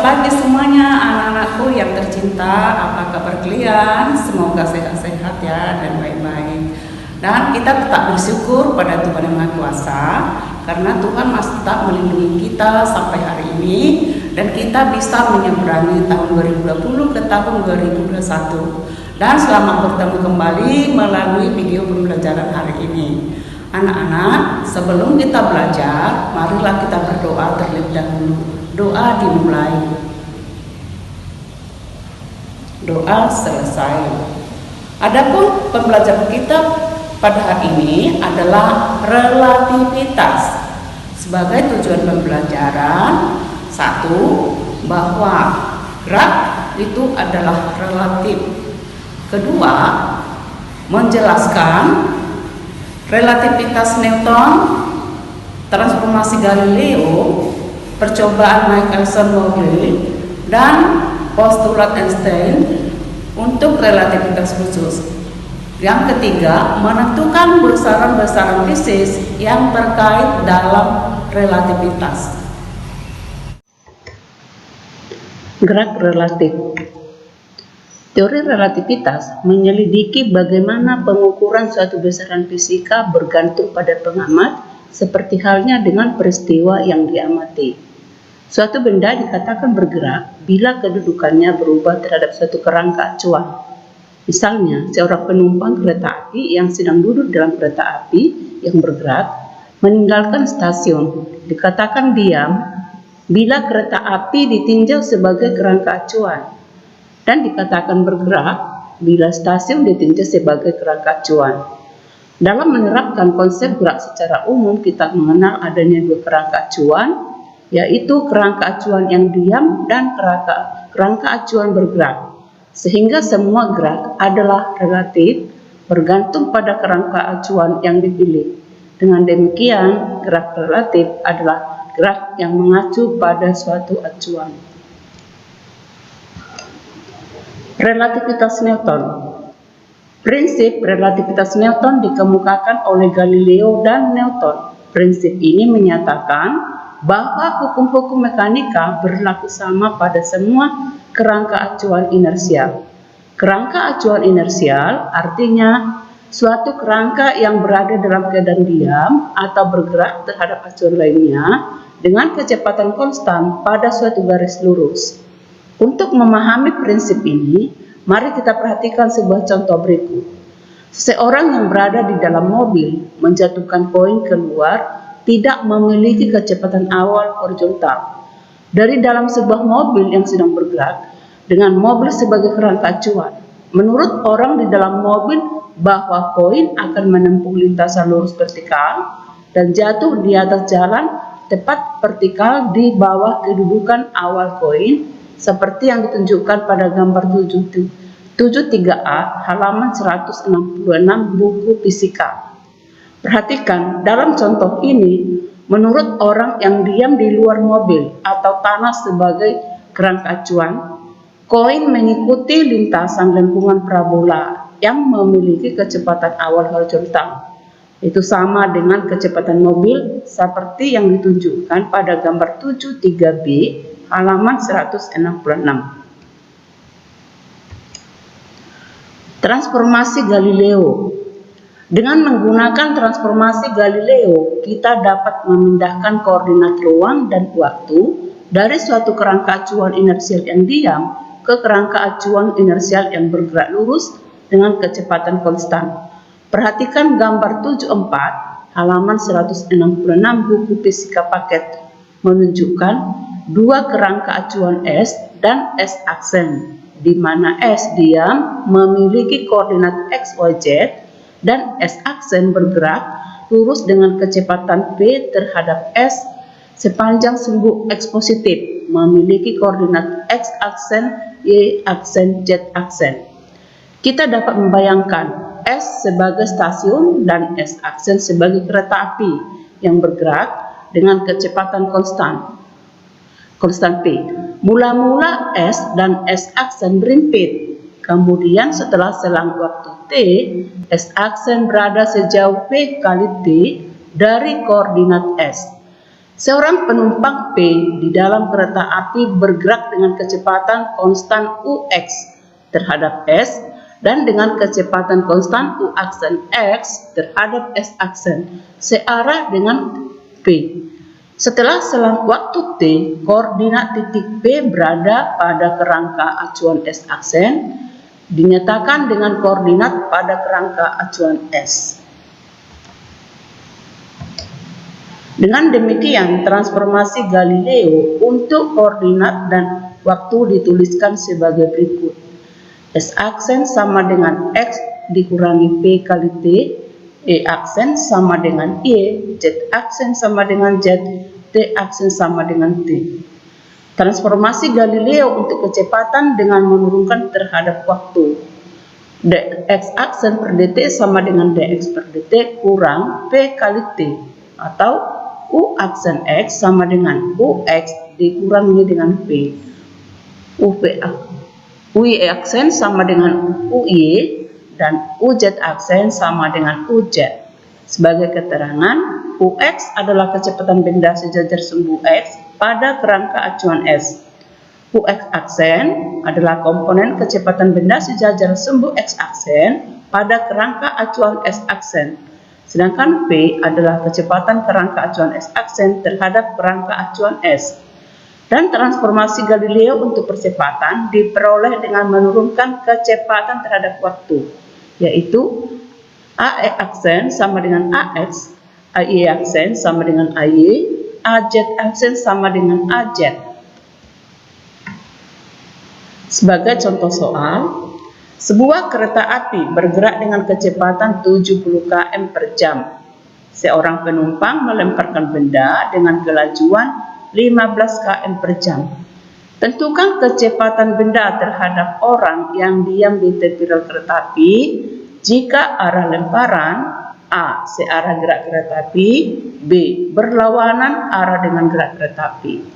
pagi semuanya anak-anakku yang tercinta, apa kabar kalian? Semoga sehat-sehat ya dan baik-baik. Dan kita tetap bersyukur pada Tuhan Yang Maha Kuasa karena Tuhan masih tetap melindungi kita sampai hari ini dan kita bisa menyeberangi tahun 2020 ke tahun 2021. Dan selamat bertemu kembali melalui video pembelajaran hari ini. Anak-anak, sebelum kita belajar, marilah kita berdoa terlebih dahulu. Doa dimulai. Doa selesai. Adapun pembelajaran kita pada hari ini adalah relativitas. Sebagai tujuan pembelajaran, satu, bahwa gerak itu adalah relatif. Kedua, menjelaskan relativitas Newton, transformasi Galileo, percobaan Michelson-Morley, dan postulat Einstein untuk relativitas khusus. Yang ketiga, menentukan besaran-besaran fisis yang terkait dalam relativitas. Gerak relatif. Teori relativitas menyelidiki bagaimana pengukuran suatu besaran fisika bergantung pada pengamat, seperti halnya dengan peristiwa yang diamati. Suatu benda dikatakan bergerak bila kedudukannya berubah terhadap suatu kerangka acuan. Misalnya, seorang penumpang kereta api yang sedang duduk dalam kereta api yang bergerak meninggalkan stasiun dikatakan diam bila kereta api ditinjau sebagai kerangka acuan, dan dikatakan bergerak bila stasiun ditinjau sebagai kerangka acuan. Dalam menerapkan konsep gerak secara umum, kita mengenal adanya dua kerangka acuan, yaitu kerangka acuan yang diam dan kerangka acuan bergerak, sehingga semua gerak adalah relatif bergantung pada kerangka acuan yang dipilih. Dengan demikian, gerak relatif adalah gerak yang mengacu pada suatu acuan. Relativitas Newton. Prinsip relativitas Newton dikemukakan oleh Galileo dan Newton. Prinsip ini menyatakan bahwa hukum-hukum mekanika berlaku sama pada semua kerangka acuan inersial. Kerangka acuan inersial artinya suatu kerangka yang berada dalam keadaan diam atau bergerak terhadap acuan lainnya dengan kecepatan konstan pada suatu garis lurus. Untuk memahami prinsip ini, mari kita perhatikan sebuah contoh berikut. Seseorang yang berada di dalam mobil menjatuhkan koin keluar tidak memiliki kecepatan awal horizontal. Dari dalam sebuah mobil yang sedang bergerak dengan mobil sebagai kerangka acuan, menurut orang di dalam mobil bahwa koin akan menempuh lintasan lurus vertikal dan jatuh di atas jalan tepat vertikal di bawah kedudukan awal koin, seperti yang ditunjukkan pada gambar 73A halaman 166 buku fisika. Perhatikan, dalam contoh ini, menurut orang yang diam di luar mobil atau tanah sebagai kerangka acuan, koin mengikuti lintasan lengkungan parabola yang memiliki kecepatan awal horizontal. Itu sama dengan kecepatan mobil seperti yang ditunjukkan pada gambar 73B halaman 166. Transformasi Galileo. Dengan menggunakan transformasi Galileo, kita dapat memindahkan koordinat ruang dan waktu dari suatu kerangka acuan inersial yang diam ke kerangka acuan inersial yang bergerak lurus dengan kecepatan konstan. Perhatikan gambar 74 halaman 166 buku fisika paket menunjukkan dua kerangka acuan S dan S aksen, di mana S diam memiliki koordinat X, Y, Z dan S aksen bergerak lurus dengan kecepatan V terhadap S sepanjang sumbu X positif memiliki koordinat X aksen, Y aksen, Z aksen. Kita dapat membayangkan S sebagai stasiun dan S aksen sebagai kereta api yang bergerak dengan kecepatan konstan V. Mula-mula S dan S aksen berimpit. Kemudian setelah selang waktu T, S aksen berada sejauh V kali T dari koordinat S. Seorang penumpang P di dalam kereta api bergerak dengan kecepatan konstan Ux terhadap S dan dengan kecepatan konstan U aksen X terhadap S aksen searah dengan P. Setelah selang waktu T, koordinat titik P berada pada kerangka acuan S aksen dinyatakan dengan koordinat pada kerangka acuan S. Dengan demikian, transformasi Galileo untuk koordinat dan waktu dituliskan sebagai berikut. S aksen sama dengan X dikurangi P kali T, E aksen sama dengan Y, Z aksen sama dengan Z, T aksen sama dengan T. Transformasi Galileo untuk kecepatan dengan menurunkan terhadap waktu. Dx aksen per dt sama dengan dx per dt kurang P kali T, atau U aksen X sama dengan Ux dikurangi dengan P. Uy aksen sama dengan Uy dan Uz aksen sama dengan Uz. Sebagai keterangan, Ux adalah kecepatan benda sejajar sumbu X pada kerangka acuan S. Ux aksen adalah komponen kecepatan benda sejajar sumbu X aksen pada kerangka acuan S aksen. Sedangkan P adalah kecepatan kerangka acuan S aksen terhadap kerangka acuan S. Dan transformasi Galileo untuk percepatan diperoleh dengan menurunkan kecepatan terhadap waktu, yaitu AE aksen sama dengan AX, AY aksen sama dengan AY, AZ aksen sama dengan AZ. Sebagai contoh soal, sebuah kereta api bergerak dengan kecepatan 70 km per jam. Seorang penumpang melemparkan benda dengan kelajuan 15 km per jam. Tentukan kecepatan benda terhadap orang yang diam di tepi rel kereta api jika arah lemparan A. Searah gerak kereta api, B. Berlawanan arah dengan gerak kereta api.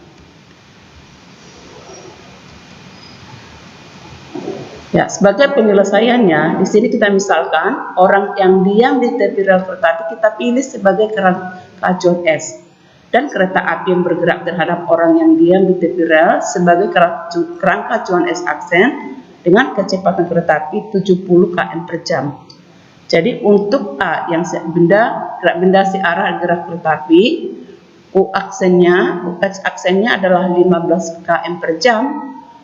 Ya, sebagai penyelesaiannya, di sini kita misalkan orang yang diam di tepi rel kereta api kita pilih sebagai kerangka acuan S, dan kereta api yang bergerak terhadap orang yang diam di tepi rel sebagai kerangka acuan S aksen dengan kecepatan kereta api 70 km per jam. Jadi untuk A yang gerak benda searah gerak kereta api, Ux aksennya adalah 15 km per jam.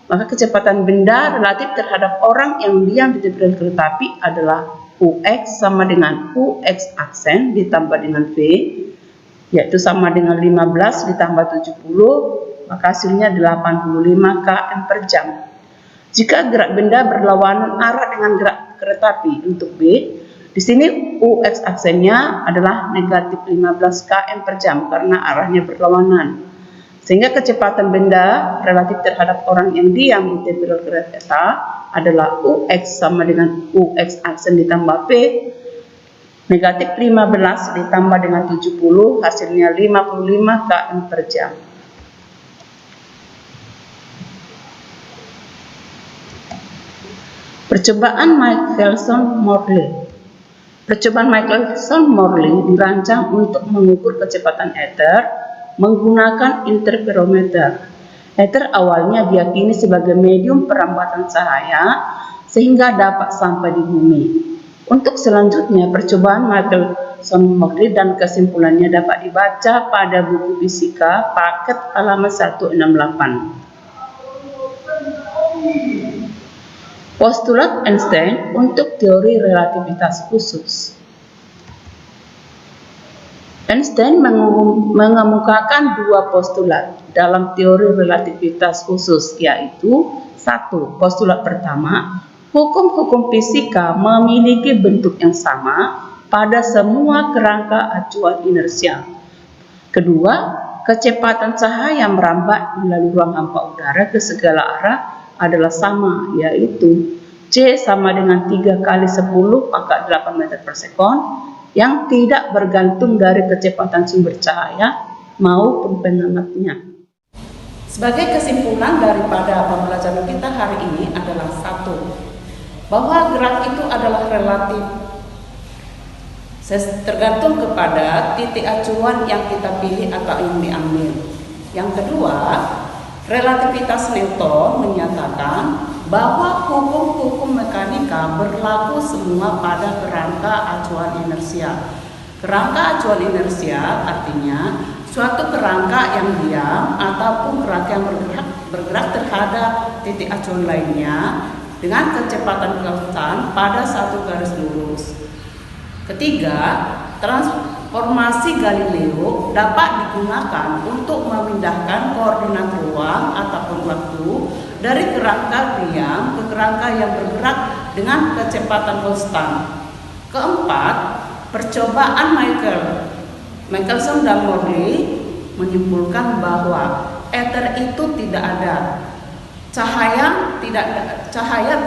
Maka kecepatan benda relatif terhadap orang yang diam di tepi rel kereta api adalah Ux sama dengan Ux aksen ditambah dengan V, yaitu sama dengan 15 ditambah 70, maka hasilnya 85 km per jam. Jika gerak benda berlawanan arah dengan gerak kereta api untuk B, di sini Ux aksennya adalah negatif 15 km per jam karena arahnya berlawanan. Sehingga kecepatan benda relatif terhadap orang yang diam di tepi rel kereta adalah Ux sama dengan Ux aksen ditambah P, negatif 15 ditambah dengan 70, hasilnya 55 km per jam. Percobaan Michelson-Morley. Percobaan Michelson-Morley dirancang untuk mengukur kecepatan ether menggunakan interferometer. Ether awalnya diyakini sebagai medium perambatan cahaya sehingga dapat sampai di bumi. Untuk selanjutnya, percobaan Michelson-Morley dan kesimpulannya dapat dibaca pada buku fisika paket halaman 168. Postulat Einstein untuk teori relativitas khusus. Einstein mengemukakan dua postulat dalam teori relativitas khusus, yaitu satu, postulat pertama, hukum-hukum fisika memiliki bentuk yang sama pada semua kerangka acuan inersial. Kedua, kecepatan cahaya merambat melalui ruang hampa udara ke segala arah adalah sama, yaitu C sama dengan 3 kali 10 pangkat 8 meter per sekon, yang tidak bergantung dari kecepatan sumber cahaya maupun pengamatnya. Sebagai kesimpulan daripada pembelajaran kita hari ini adalah satu, bahwa gerak itu adalah relatif. tergantung kepada titik acuan yang kita pilih atau yang diambil. Yang kedua, relativitas Newton menyatakan bahwa hukum-hukum mekanika berlaku semua pada kerangka acuan inersia. Kerangka acuan inersia artinya suatu kerangka yang diam ataupun kerangka yang bergerak terhadap titik acuan lainnya dengan kecepatan konstan pada satu garis lurus. Ketiga, transformasi Galileo dapat digunakan untuk memindahkan koordinat ruang ataupun waktu dari kerangka diam ke kerangka yang bergerak dengan kecepatan konstan. Keempat, percobaan Michelson dan Morley menyimpulkan bahwa ether itu tidak ada. Cahaya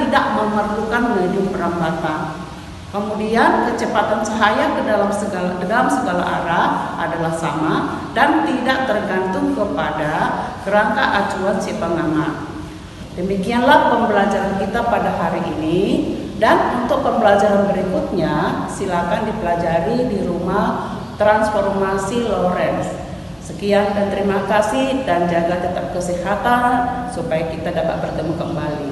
tidak memerlukan medium perambatan. Kemudian kecepatan cahaya ke dalam segala arah adalah sama dan tidak tergantung kepada kerangka acuan si pengamat. Demikianlah pembelajaran kita pada hari ini, dan untuk pembelajaran berikutnya silakan dipelajari di rumah transformasi Lorentz. Sekian dan terima kasih, dan jaga tetap kesehatan supaya kita dapat bertemu kembali.